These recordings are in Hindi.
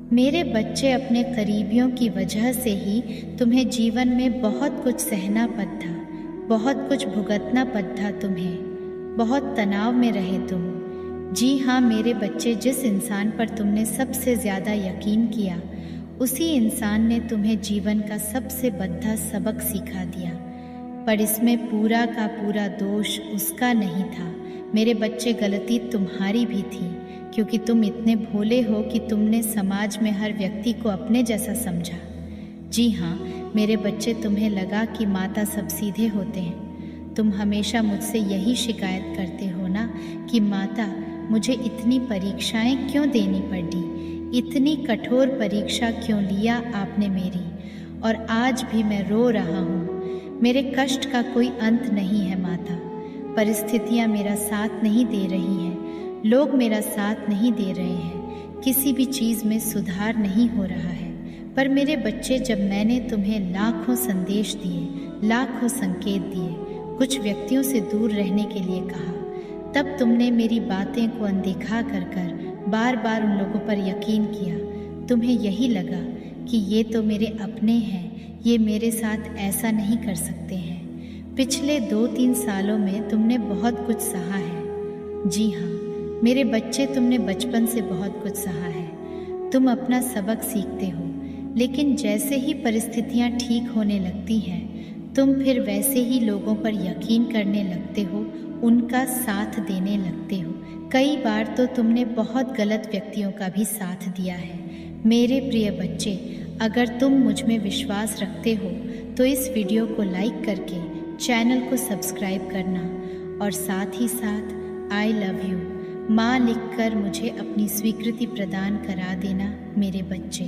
मेरे बच्चे, अपने करीबियों की वजह से ही तुम्हें जीवन में बहुत कुछ सहना पड़ा, बहुत कुछ भुगतना पड़ा तुम्हें, बहुत तनाव में रहे तुम। जी हाँ मेरे बच्चे, जिस इंसान पर तुमने सबसे ज़्यादा यकीन किया, उसी इंसान ने तुम्हें जीवन का सबसे बड़ा सबक सिखा दिया। पर इसमें पूरा का पूरा दोष उसका नहीं था मेरे बच्चे, गलती तुम्हारी भी थी, क्योंकि तुम इतने भोले हो कि तुमने समाज में हर व्यक्ति को अपने जैसा समझा। जी हाँ मेरे बच्चे, तुम्हें लगा कि माता सब सीधे होते हैं। तुम हमेशा मुझसे यही शिकायत करते हो ना कि माता, मुझे इतनी परीक्षाएं क्यों देनी पड़ी, इतनी कठोर परीक्षा क्यों लिया आपने मेरी, और आज भी मैं रो रहा हूँ। मेरे कष्ट का कोई अंत नहीं है माता। परिस्थितियाँ मेरा साथ नहीं दे रही हैं, लोग मेरा साथ नहीं दे रहे हैं, किसी भी चीज़ में सुधार नहीं हो रहा है। पर मेरे बच्चे, जब मैंने तुम्हें लाखों संदेश दिए, लाखों संकेत दिए, कुछ व्यक्तियों से दूर रहने के लिए कहा, तब तुमने मेरी बातें को अनदेखा कर कर बार बार उन लोगों पर यकीन किया। तुम्हें यही लगा कि ये तो मेरे अपने हैं, ये मेरे साथ ऐसा नहीं कर सकते हैं। पिछले 2-3 सालों में तुमने बहुत कुछ सहा है। जी हाँ मेरे बच्चे, तुमने बचपन से बहुत कुछ सहा है। तुम अपना सबक सीखते हो, लेकिन जैसे ही परिस्थितियाँ ठीक होने लगती हैं, तुम फिर वैसे ही लोगों पर यकीन करने लगते हो, उनका साथ देने लगते हो। कई बार तो तुमने बहुत गलत व्यक्तियों का भी साथ दिया है। मेरे प्रिय बच्चे, अगर तुम मुझ में विश्वास रखते हो तो इस वीडियो को लाइक करके चैनल को सब्सक्राइब करना, और साथ ही साथ आई लव यू माँ लिखकर मुझे अपनी स्वीकृति प्रदान करा देना मेरे बच्चे।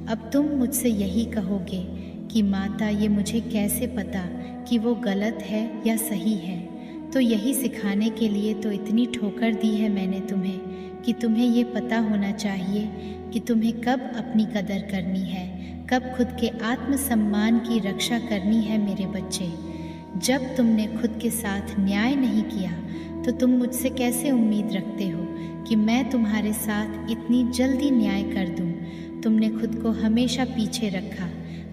अब तुम मुझसे यही कहोगे कि माता, ये मुझे कैसे पता कि वो गलत है या सही है। तो यही सिखाने के लिए तो इतनी ठोकर दी है मैंने तुम्हें कि तुम्हें ये पता होना चाहिए कि तुम्हें कब अपनी कदर करनी है, कब खुद के आत्मसम्मान की रक्षा करनी है मेरे बच्चे। जब तुमने खुद के साथ न्याय नहीं किया तो तुम मुझसे कैसे उम्मीद रखते हो कि मैं तुम्हारे साथ इतनी जल्दी न्याय कर दूं। तुमने खुद को हमेशा पीछे रखा,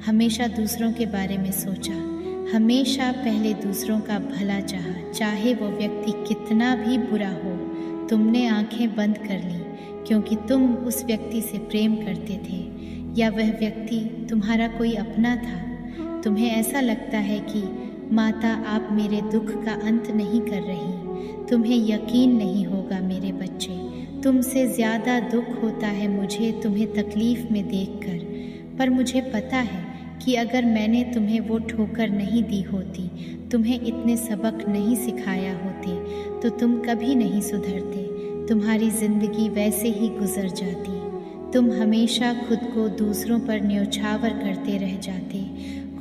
हमेशा दूसरों के बारे में सोचा, हमेशा पहले दूसरों का भला चाहा, चाहे वो व्यक्ति कितना भी बुरा हो। तुमने आंखें बंद कर ली क्योंकि तुम उस व्यक्ति से प्रेम करते थे, या वह व्यक्ति तुम्हारा कोई अपना था। तुम्हें ऐसा लगता है कि माता, आप मेरे दुख का अंत नहीं कर रही। तुम्हें यकीन नहीं होगा मेरे बच्चे, तुमसे ज़्यादा दुख होता है मुझे तुम्हें तकलीफ़ में देखकर। पर मुझे पता है कि अगर मैंने तुम्हें वो ठोकर नहीं दी होती, तुम्हें इतने सबक नहीं सिखाया होते, तो तुम कभी नहीं सुधरते। तुम्हारी ज़िंदगी वैसे ही गुजर जाती। तुम हमेशा खुद को दूसरों पर न्योछावर करते रह जाते,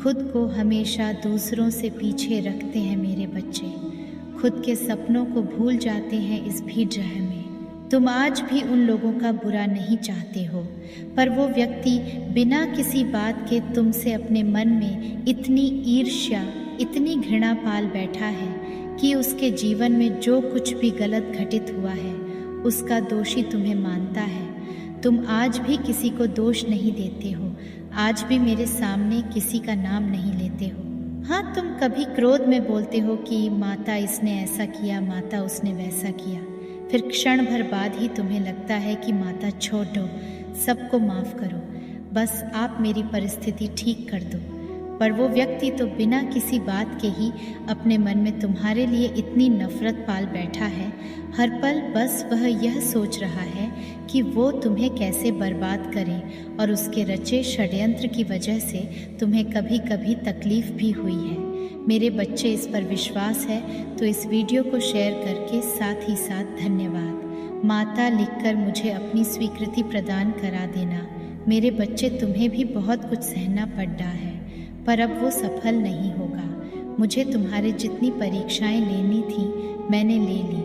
खुद को हमेशा दूसरों से पीछे रखते हैं मेरे बच्चे। खुद के सपनों को भूल जाते हैं इस भीड़ में। तुम आज भी उन लोगों का बुरा नहीं चाहते हो, पर वो व्यक्ति बिना किसी बात के तुमसे अपने मन में इतनी ईर्ष्या, इतनी घृणा पाल बैठा है कि उसके जीवन में जो कुछ भी गलत घटित हुआ है उसका दोषी तुम्हें मानता है। तुम आज भी किसी को दोष नहीं देते हो, आज भी मेरे सामने किसी का नाम नहीं लेते हो। हाँ, तुम कभी क्रोध में बोलते हो कि माता इसने ऐसा किया, माता उसने वैसा किया। फिर क्षण भर बाद ही तुम्हें लगता है कि माता छोड़ दो, सबको माफ़ करो, बस आप मेरी परिस्थिति ठीक कर दो। पर वो व्यक्ति तो बिना किसी बात के ही अपने मन में तुम्हारे लिए इतनी नफ़रत पाल बैठा है। हर पल बस वह यह सोच रहा है कि वो तुम्हें कैसे बर्बाद करे, और उसके रचे षड्यंत्र की वजह से तुम्हें कभी कभी तकलीफ़ भी हुई है। मेरे बच्चे, इस पर विश्वास है तो इस वीडियो को शेयर करके साथ ही साथ धन्यवाद माता लिखकर मुझे अपनी स्वीकृति प्रदान करा देना। मेरे बच्चे, तुम्हें भी बहुत कुछ सहना पड़ा है, पर अब वो सफल नहीं होगा। मुझे तुम्हारे जितनी परीक्षाएं लेनी थी मैंने ले ली।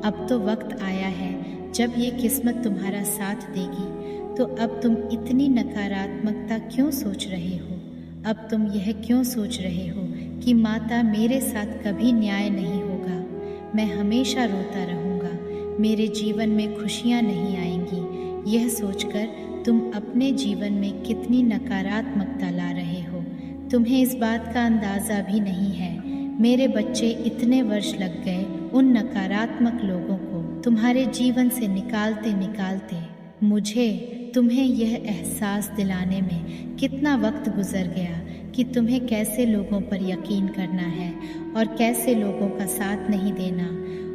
अब तो वक्त आया है जब ये किस्मत तुम्हारा साथ देगी। तो अब तुम इतनी नकारात्मकता क्यों सोच रहे हो? अब तुम यह क्यों सोच रहे हो कि माता मेरे साथ कभी न्याय नहीं होगा, मैं हमेशा रोता रहूँगा, मेरे जीवन में खुशियाँ नहीं आएंगी। यह सोचकर तुम अपने जीवन में कितनी नकारात्मकता ला रहे हो, तुम्हें इस बात का अंदाज़ा भी नहीं है। मेरे बच्चे, इतने वर्ष लग गए उन नकारात्मक लोगों को तुम्हारे जीवन से निकालते निकालते। मुझे तुम्हें यह एहसास दिलाने में कितना वक्त गुजर गया कि तुम्हें कैसे लोगों पर यकीन करना है और कैसे लोगों का साथ नहीं देना।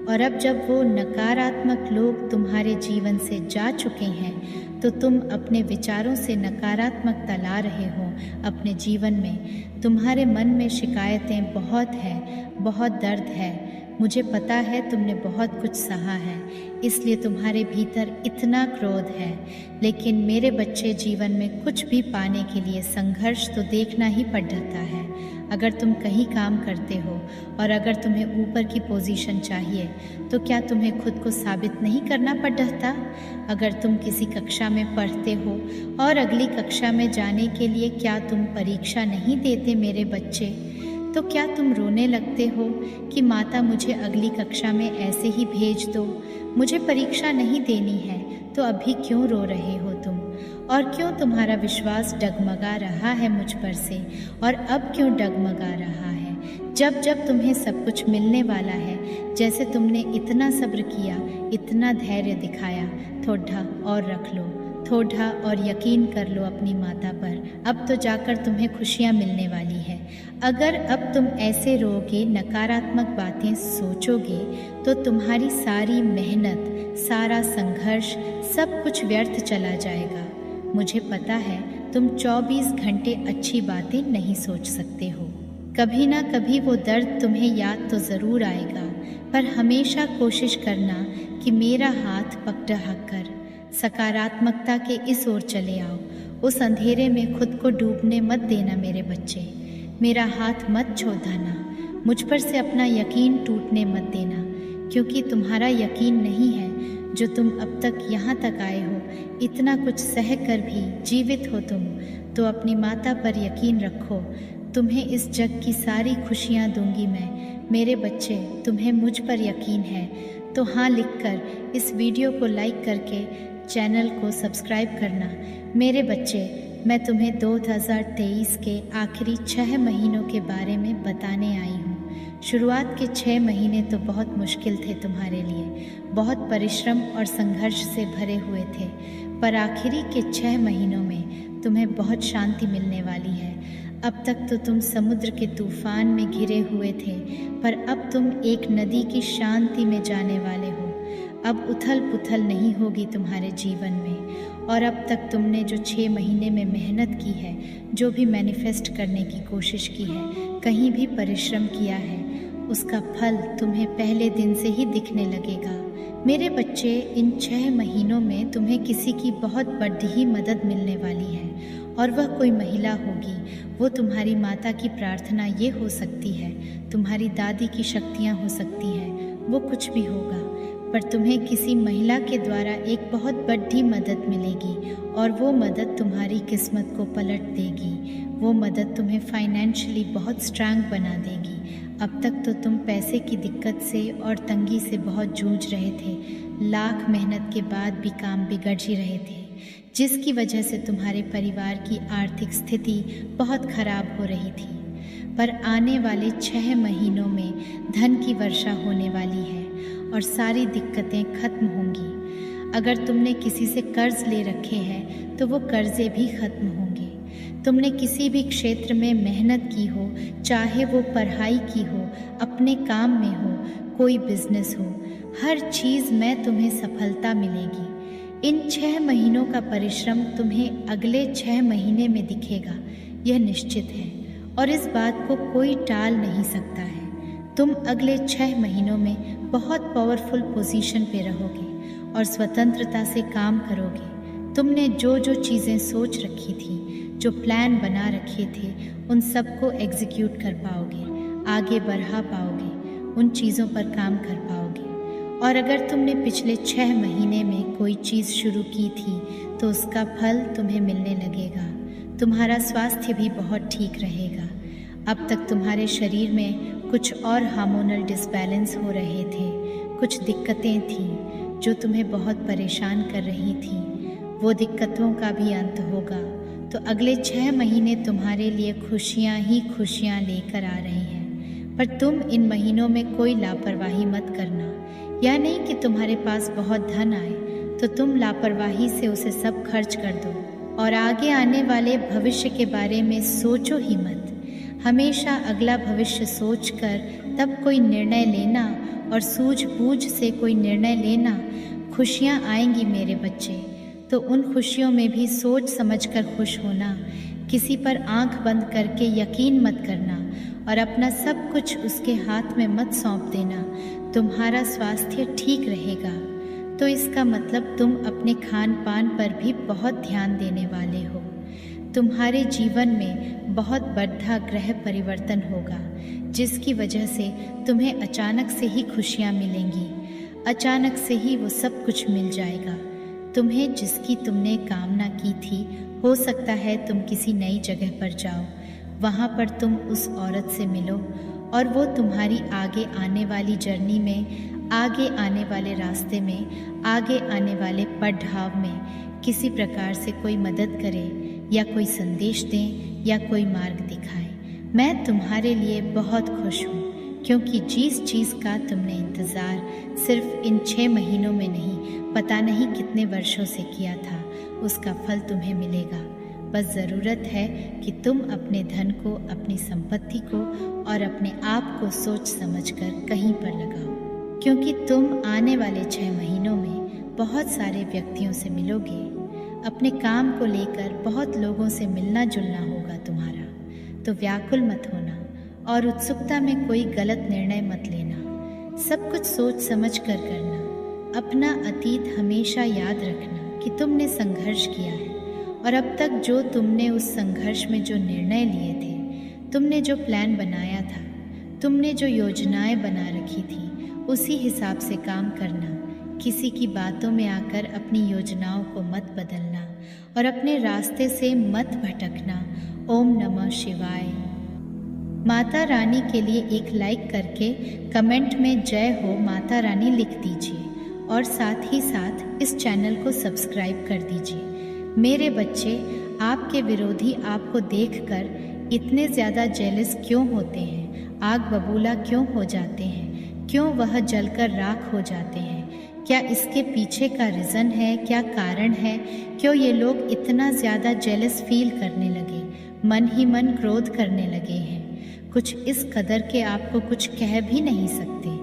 और अब जब वो नकारात्मक लोग तुम्हारे जीवन से जा चुके हैं तो तुम अपने विचारों से नकारात्मकता ला रहे हो अपने जीवन में। तुम्हारे मन में शिकायतें बहुत है, बहुत दर्द है। मुझे पता है तुमने बहुत कुछ सहा है, इसलिए तुम्हारे भीतर इतना क्रोध है। लेकिन मेरे बच्चे, जीवन में कुछ भी पाने के लिए संघर्ष तो देखना ही पड़ता है। अगर तुम कहीं काम करते हो और अगर तुम्हें ऊपर की पोजीशन चाहिए तो क्या तुम्हें खुद को साबित नहीं करना पड़ता? अगर तुम किसी कक्षा में पढ़ते हो और अगली कक्षा में जाने के लिए क्या तुम परीक्षा नहीं देते मेरे बच्चे? तो क्या तुम रोने लगते हो कि माता मुझे अगली कक्षा में ऐसे ही भेज दो, मुझे परीक्षा नहीं देनी है? तो अभी क्यों रो रहे हो तुम? और क्यों तुम्हारा विश्वास डगमगा रहा है मुझ पर से? और अब क्यों डगमगा रहा है जब जब तुम्हें सब कुछ मिलने वाला है? जैसे तुमने इतना सब्र किया, इतना धैर्य दिखाया, थोड़ा और रख लो, थोड़ा और यकीन कर लो अपनी माता पर। अब तो जाकर तुम्हें खुशियाँ मिलने वाली है। अगर अब तुम ऐसे रोगे, नकारात्मक बातें सोचोगे तो तुम्हारी सारी मेहनत, सारा संघर्ष, सब कुछ व्यर्थ चला जाएगा। मुझे पता है तुम 24 घंटे अच्छी बातें नहीं सोच सकते हो। कभी ना कभी वो दर्द तुम्हें याद तो ज़रूर आएगा, पर हमेशा कोशिश करना कि मेरा हाथ पकड़ कर सकारात्मकता के इस ओर चले आओ। उस अंधेरे में खुद को डूबने मत देना मेरे बच्चे। मेरा हाथ मत छोड़ना, मुझ पर से अपना यकीन टूटने मत देना, क्योंकि तुम्हारा यकीन नहीं है जो तुम अब तक यहाँ तक आए हो। इतना कुछ सह कर भी जीवित हो तुम, तो अपनी माता पर यकीन रखो। तुम्हें इस जग की सारी खुशियाँ दूंगी मैं। मेरे बच्चे, तुम्हें मुझ पर यकीन है तो हाँ लिखकर इस वीडियो को लाइक करके चैनल को सब्सक्राइब करना। मेरे बच्चे, मैं तुम्हें 2023 के आखिरी 6 महीनों के बारे में बताने आई हूँ। शुरुआत के 6 महीने तो बहुत मुश्किल थे तुम्हारे लिए, बहुत परिश्रम और संघर्ष से भरे हुए थे, पर आखिरी के 6 महीनों में तुम्हें बहुत शांति मिलने वाली है। अब तक तो तुम समुद्र के तूफान में घिरे हुए थे, पर अब तुम एक नदी की शांति में जाने वाले हो। अब उथल पुथल नहीं होगी तुम्हारे जीवन में। और अब तक तुमने जो 6 महीने में मेहनत की है, जो भी मैनिफेस्ट करने की कोशिश की है, कहीं भी परिश्रम किया है, उसका फल तुम्हें पहले दिन से ही दिखने लगेगा। मेरे बच्चे, इन 6 महीनों में तुम्हें किसी की बहुत बड़ी ही मदद मिलने वाली है, और वह कोई महिला होगी। वो तुम्हारी माता की प्रार्थना ये हो सकती है, तुम्हारी दादी की शक्तियाँ हो सकती हैं, वो कुछ भी होगा, पर तुम्हें किसी महिला के द्वारा एक बहुत बड़ी मदद मिलेगी, और वो मदद तुम्हारी किस्मत को पलट देगी। वो मदद तुम्हें फाइनेंशियली बहुत स्ट्रांग बना देगी। अब तक तो तुम पैसे की दिक्कत से और तंगी से बहुत जूझ रहे थे, लाख मेहनत के बाद भी काम बिगड़ ही रहे थे, जिसकी वजह से तुम्हारे परिवार की आर्थिक स्थिति बहुत खराब हो रही थी। पर आने वाले 6 महीनों में धन की वर्षा होने वाली है और सारी दिक्कतें खत्म होंगी। अगर तुमने किसी से कर्ज ले रखे हैं तो वो कर्जे भी खत्म होंगे। तुमने किसी भी क्षेत्र में मेहनत की हो, चाहे वो पढ़ाई की हो, अपने काम में हो, कोई बिजनेस हो, हर चीज़ में तुम्हें सफलता मिलेगी। इन 6 महीनों का परिश्रम तुम्हें अगले 6 महीने में दिखेगा, यह निश्चित है, और इस बात को कोई टाल नहीं सकता है। तुम अगले 6 महीनों में बहुत पावरफुल पोजीशन पे रहोगे और स्वतंत्रता से काम करोगे। तुमने जो जो चीज़ें सोच रखी थी, जो प्लान बना रखे थे, उन सबको एग्जीक्यूट कर पाओगे, आगे बढ़ा पाओगे, उन चीज़ों पर काम कर पाओगे। और अगर तुमने पिछले 6 महीने में कोई चीज़ शुरू की थी तो उसका फल तुम्हें मिलने लगेगा। तुम्हारा स्वास्थ्य भी बहुत ठीक रहेगा। अब तक तुम्हारे शरीर में कुछ और हार्मोनल डिसबैलेंस हो रहे थे, कुछ दिक्कतें थीं जो तुम्हें बहुत परेशान कर रही थी। वो दिक्कतों का भी अंत होगा। तो अगले 6 महीने तुम्हारे लिए खुशियाँ ही खुशियाँ लेकर आ रही हैं। पर तुम इन महीनों में कोई लापरवाही मत करना। या नहीं कि तुम्हारे पास बहुत धन आए तो तुम लापरवाही से उसे सब खर्च कर दो और आगे आने वाले भविष्य के बारे में सोचो ही मत। हमेशा अगला भविष्य सोचकर तब कोई निर्णय लेना और सूझबूझ से कोई निर्णय लेना। खुशियाँ आएंगी मेरे बच्चे, तो उन खुशियों में भी सोच समझकर खुश होना। किसी पर आंख बंद करके यकीन मत करना और अपना सब कुछ उसके हाथ में मत सौंप देना। तुम्हारा स्वास्थ्य ठीक रहेगा तो इसका मतलब तुम अपने खान पान पर भी बहुत ध्यान देने वाले हो। तुम्हारे जीवन में बहुत बड़ा ग्रह परिवर्तन होगा जिसकी वजह से तुम्हें अचानक से ही खुशियाँ मिलेंगी। अचानक से ही वो सब कुछ मिल जाएगा तुम्हें जिसकी तुमने कामना की थी। हो सकता है तुम किसी नई जगह पर जाओ, वहाँ पर तुम उस औरत से मिलो और वो तुम्हारी आगे आने वाली जर्नी में, आगे आने वाले रास्ते में, आगे आने वाले पड़ाव में किसी प्रकार से कोई मदद करे या कोई संदेश दें या कोई मार्ग दिखाए। मैं तुम्हारे लिए बहुत खुश हूँ क्योंकि जिस चीज़ का तुमने इंतज़ार सिर्फ इन 6 महीनों में नहीं, पता नहीं कितने वर्षों से किया था, उसका फल तुम्हें मिलेगा। बस ज़रूरत है कि तुम अपने धन को, अपनी संपत्ति को और अपने आप को सोच समझकर कहीं पर लगाओ, क्योंकि तुम आने वाले 6 महीनों में बहुत सारे व्यक्तियों से मिलोगे। अपने काम को लेकर बहुत लोगों से मिलना जुलना होगा तुम्हारा, तो व्याकुल मत होना और उत्सुकता में कोई गलत निर्णय मत लेना। सब कुछ सोच समझ कर करना। अपना अतीत हमेशा याद रखना कि तुमने संघर्ष किया है और अब तक जो तुमने उस संघर्ष में जो निर्णय लिए थे, तुमने जो प्लान बनाया था, तुमने जो योजनाएं बना रखी थी, उसी हिसाब से काम करना। किसी की बातों में आकर अपनी योजनाओं को मत बदलना और अपने रास्ते से मत भटकना। ओम नमः शिवाय। माता रानी के लिए एक लाइक करके कमेंट में जय हो माता रानी लिख दीजिए और साथ ही साथ इस चैनल को सब्सक्राइब कर दीजिए। मेरे बच्चे, आपके विरोधी आपको देखकर इतने ज़्यादा जेलस क्यों होते हैं? आग बबूला क्यों हो जाते हैं? क्यों वह जलकर राख हो जाते हैं? क्या इसके पीछे का रीज़न है? क्या कारण है? क्यों ये लोग इतना ज़्यादा जेलस फील करने लगे, मन ही मन क्रोध करने लगे हैं? कुछ इस कदर के आपको कुछ कह भी नहीं सकते।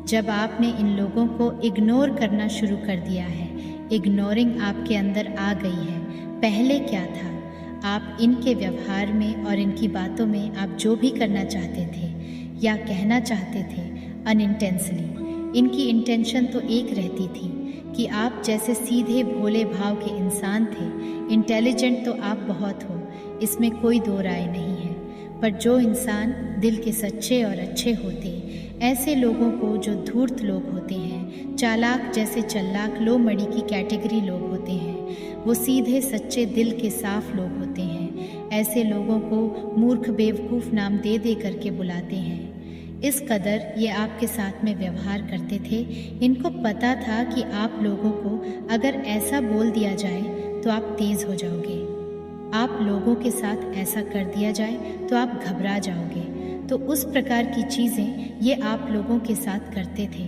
जब आपने इन लोगों को इग्नोर करना शुरू कर दिया है, इग्नोरिंग आपके अंदर आ गई है। पहले क्या था? आप इनके व्यवहार में और इनकी बातों में आप जो भी करना चाहते थे या कहना चाहते थे अनइंटेंशनली, इनकी इंटेंशन तो एक रहती थी कि आप जैसे सीधे भोले भाव के इंसान थे। इंटेलिजेंट तो आप बहुत हो, इसमें कोई दो राय नहीं है। पर जो इंसान दिल के सच्चे और अच्छे होते, ऐसे लोगों को जो धूर्त लोग होते हैं, चालाक जैसे चल्लाक लो मड़ी की कैटेगरी लोग होते हैं, वो सीधे सच्चे दिल के साफ लोग होते हैं। ऐसे लोगों को मूर्ख बेवकूफ़ नाम दे दे करके बुलाते हैं। इस कदर ये आपके साथ में व्यवहार करते थे। इनको पता था कि आप लोगों को अगर ऐसा बोल दिया जाए तो आप तेज़ हो जाओगे, आप लोगों के साथ ऐसा कर दिया जाए तो आप घबरा जाओगे। तो उस प्रकार की चीज़ें ये आप लोगों के साथ करते थे,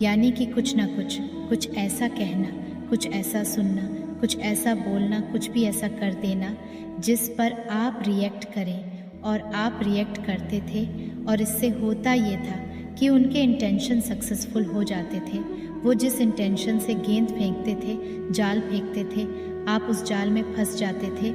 यानी कि कुछ ना कुछ ऐसा कहना, कुछ ऐसा सुनना, कुछ ऐसा बोलना, कुछ भी ऐसा कर देना जिस पर आप रिएक्ट करें। और आप रिएक्ट करते थे और इससे होता ये था कि उनके इंटेंशन सक्सेसफुल हो जाते थे। वो जिस इंटेंशन से गेंद फेंकते थे, जाल फेंकते थे, आप उस जाल में फंस जाते थे।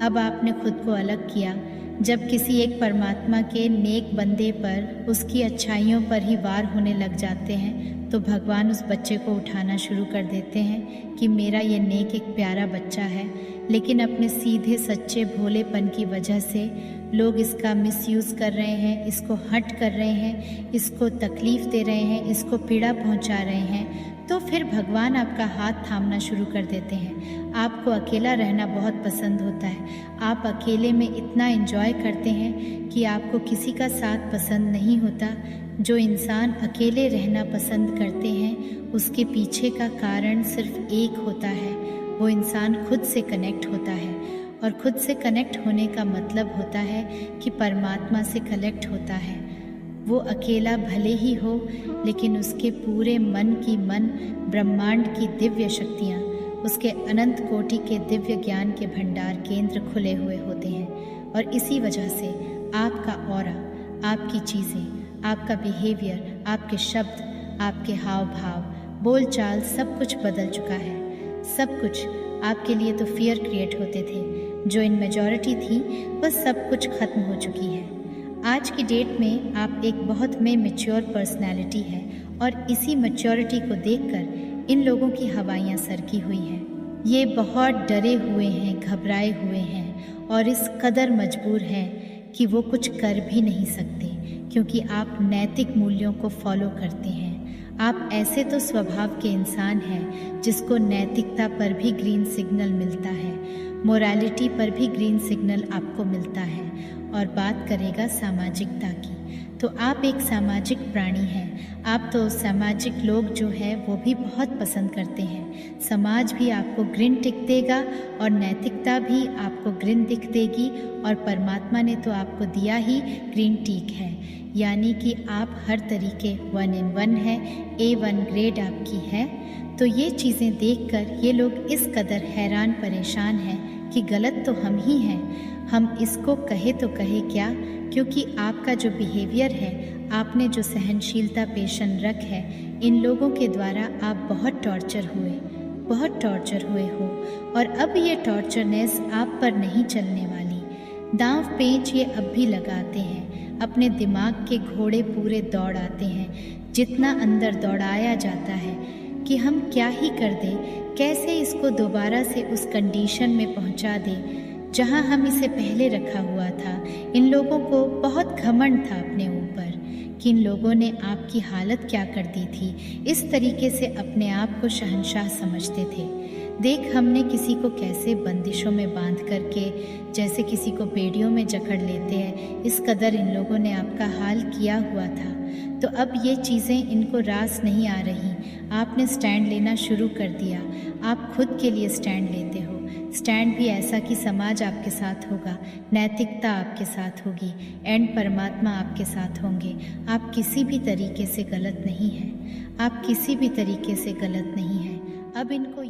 अब आपने खुद को अलग किया। जब किसी एक परमात्मा के नेक बंदे पर उसकी अच्छाइयों पर ही वार होने लग जाते हैं तो भगवान उस बच्चे को उठाना शुरू कर देते हैं कि मेरा ये नेक एक प्यारा बच्चा है, लेकिन अपने सीधे सच्चे भोलेपन की वजह से लोग इसका मिसयूज़ कर रहे हैं, इसको हर्ट कर रहे हैं, इसको तकलीफ़ दे रहे हैं, इसको पीड़ा पहुंचा रहे हैं। तो फिर भगवान आपका हाथ थामना शुरू कर देते हैं। आपको अकेला रहना बहुत पसंद होता है, आप अकेले में इतना एंजॉय करते हैं कि आपको किसी का साथ पसंद नहीं होता। जो इंसान अकेले रहना पसंद करते हैं उसके पीछे का कारण सिर्फ एक होता है, वो इंसान खुद से कनेक्ट होता है, और खुद से कनेक्ट होने का मतलब होता है कि परमात्मा से कनेक्ट होता है। वो अकेला भले ही हो, लेकिन उसके पूरे मन की मन ब्रह्मांड की दिव्य शक्तियाँ, उसके अनंत कोटि के दिव्य ज्ञान के भंडार केंद्र खुले हुए होते हैं। और इसी वजह से आपका ऑरा, आपकी चीज़ें, आपका बिहेवियर, आपके शब्द, आपके हाव भाव, बोल चाल सब कुछ बदल चुका है। सब कुछ आपके लिए तो फियर क्रिएट होते थे, जो इन मेजॉरिटी थी वह सब कुछ खत्म हो चुकी है। आज की डेट में आप एक बहुत में मैच्योर पर्सनैलिटी है, और इसी मैच्योरिटी को देखकर इन लोगों की हवाइयाँ सरकी हुई हैं। ये बहुत डरे हुए हैं, घबराए हुए हैं, और इस कदर मजबूर हैं कि वो कुछ कर भी नहीं सकते, क्योंकि आप नैतिक मूल्यों को फॉलो करते हैं। आप ऐसे तो स्वभाव के इंसान हैं जिसको नैतिकता पर भी ग्रीन सिग्नल मिलता है, मोरालिटी पर भी ग्रीन सिग्नल आपको मिलता है। और बात करेगा सामाजिकता की, तो आप एक सामाजिक प्राणी हैं। आप तो सामाजिक लोग जो है वो भी बहुत पसंद करते हैं। समाज भी आपको ग्रीन टिक देगा, और नैतिकता भी आपको ग्रीन दिख देगी, और परमात्मा ने तो आपको दिया ही ग्रीन टिक है। यानी कि आप हर तरीके 1 in 1 है, A1 ग्रेड आपकी है। तो ये चीज़ें देखकर ये लोग इस कदर हैरान परेशान हैं कि गलत तो हम ही हैं। हम इसको कहे तो कहे क्या, क्योंकि आपका जो बिहेवियर है, आपने जो सहनशीलता पेशन रख है, इन लोगों के द्वारा आप बहुत टॉर्चर हुए हो। और अब ये टॉर्चरनेस आप पर नहीं चलने वाली। दांव पेंच ये अब भी लगाते हैं, अपने दिमाग के घोड़े पूरे दौड़ आते हैं। जितना अंदर दौड़ाया जाता है कि हम क्या ही कर दें, कैसे इसको दोबारा से उस कंडीशन में पहुंचा दें जहां हम इसे पहले रखा हुआ था। इन लोगों को बहुत घमंड था अपने ऊपर कि इन लोगों ने आपकी हालत क्या कर दी थी। इस तरीके से अपने आप को शहंशाह समझते थे। देख, हमने किसी को कैसे बंदिशों में बांध करके, जैसे किसी को बेड़ियों में जकड़ लेते हैं, इस कदर इन लोगों ने आपका हाल किया हुआ था। तो अब ये चीज़ें इनको रास नहीं आ रही। आपने स्टैंड लेना शुरू कर दिया। आप खुद के लिए स्टैंड लेते हो। स्टैंड भी ऐसा कि समाज आपके साथ होगा, नैतिकता आपके साथ होगी, एंड परमात्मा आपके साथ होंगे। आप किसी भी तरीके से गलत नहीं हैं। आप किसी भी तरीके से गलत नहीं हैं। अब इनको